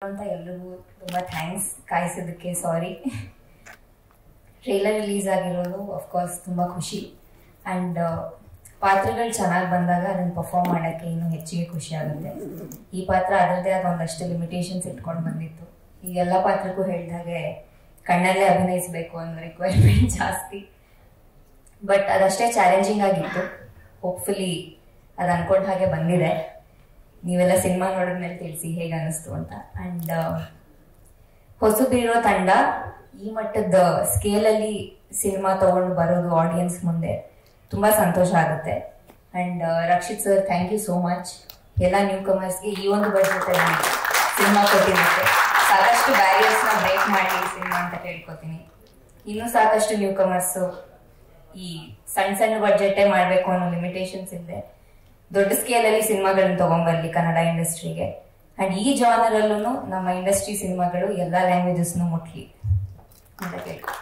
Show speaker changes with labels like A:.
A: ಅಂತ ಎಲ್ರಿಗೂ ತುಂಬಾ ಥ್ಯಾಂಕ್ಸ್ ಕಾಯಿಸೋದಕ್ಕೆ ಸಾರಿ. ಟ್ರೇಲರ್ ರಿಲೀಸ್ ಆಗಿರೋದು ಅಫ್ಕೋರ್ಸ್ ತುಂಬ ಖುಷಿ ಆ್ಯಂಡ್ ಪಾತ್ರಗಳು ಚೆನ್ನಾಗಿ ಬಂದಾಗ ಅದನ್ನು ಪರ್ಫಾರ್ಮ್ ಮಾಡೋಕ್ಕೆ ಇನ್ನೂ ಹೆಚ್ಚಿಗೆ ಖುಷಿ ಆಗುತ್ತೆ. ಈ ಪಾತ್ರ ಅದರದ್ದೇ ಆದ ಒಂದಷ್ಟು ಲಿಮಿಟೇಷನ್ಸ್ ಇಟ್ಕೊಂಡು ಬಂದಿತ್ತು. ಈ ಎಲ್ಲ ಪಾತ್ರಕ್ಕೂ ಹೇಳಿದಾಗೆ ಕಣ್ಣಲ್ಲೇ ಅಭಿನಯಿಸಬೇಕು ಅನ್ನೋ ರಿಕ್ವೈರ್ಮೆಂಟ್ ಜಾಸ್ತಿ, ಬಟ್ ಅದಷ್ಟೇ ಚಾಲೆಂಜಿಂಗ್ ಆಗಿತ್ತು. ಹೋಪ್ಫುಲಿ ಅದು ಅನ್ಕೊಂಡ ಹಾಗೆ ಬಂದಿದೆ. ನೀವೆಲ್ಲ ಸಿನಿಮಾ ನೋಡಿದ್ಮೇಲೆ ತಿಳಿಸಿ ಹೇಗೆ ಅನ್ನಿಸ್ತು ಅಂತ. ಆ್ಯಂಡ್ ಹೊಸಬಿರೋ ತಂಡ ಈ ಮಟ್ಟದ ಸ್ಕೇಲಲ್ಲಿ ಸಿನಿಮಾ ತಗೊಂಡು ಬರೋದು ಆಡಿಯನ್ಸ್ ಮುಂದೆ ತುಂಬ ಸಂತೋಷ ಆಗುತ್ತೆ. And Rakshit sir, thank you so much. ಎಲ್ಲ ನ್ಯೂ ಕಮರ್ಸ್ಗೆ ಈ ಒಂದು ಬಜೆಟಲ್ಲಿ ಸಿನಿಮಾ ಕೊಟ್ಟಿದ್ದಕ್ಕೆ ಸಾಕಷ್ಟು ಬ್ಯಾರಿಯರ್ಸ್ನ ಬ್ರೇಕ್ ಮಾಡಿ ಸಿನಿಮಾ ಅಂತ ಕೇಳ್ಕೊತೀನಿ. ಇನ್ನೂ ಸಾಕಷ್ಟು ನ್ಯೂ ಕಮರ್ಸು ಈ ಸಣ್ಣ ಬಡ್ಜೆಟೇ ಮಾಡಬೇಕು ಅನ್ನೋ ಲಿಮಿಟೇಷನ್ಸ್ ಇದೆ. ದೊಡ್ಡ ಸ್ಕೇಲಲ್ಲಿ ಸಿನಿಮಾಗಳನ್ನ ತಗೊಂಡ್ಬರ್ಲಿ ಕನ್ನಡ ಇಂಡಸ್ಟ್ರಿಗೆ. ಆ್ಯಂಡ್ ಈ ಜಾನರಲ್ಲೂ ನಮ್ಮ ಇಂಡಸ್ಟ್ರಿ ಸಿನಿಮಾಗಳು ಎಲ್ಲ ಲ್ಯಾಂಗ್ವೇಜಸ್ನು ಮುಟ್ಲಿ ಅಂತ ಕೇಳ್ಕೊ.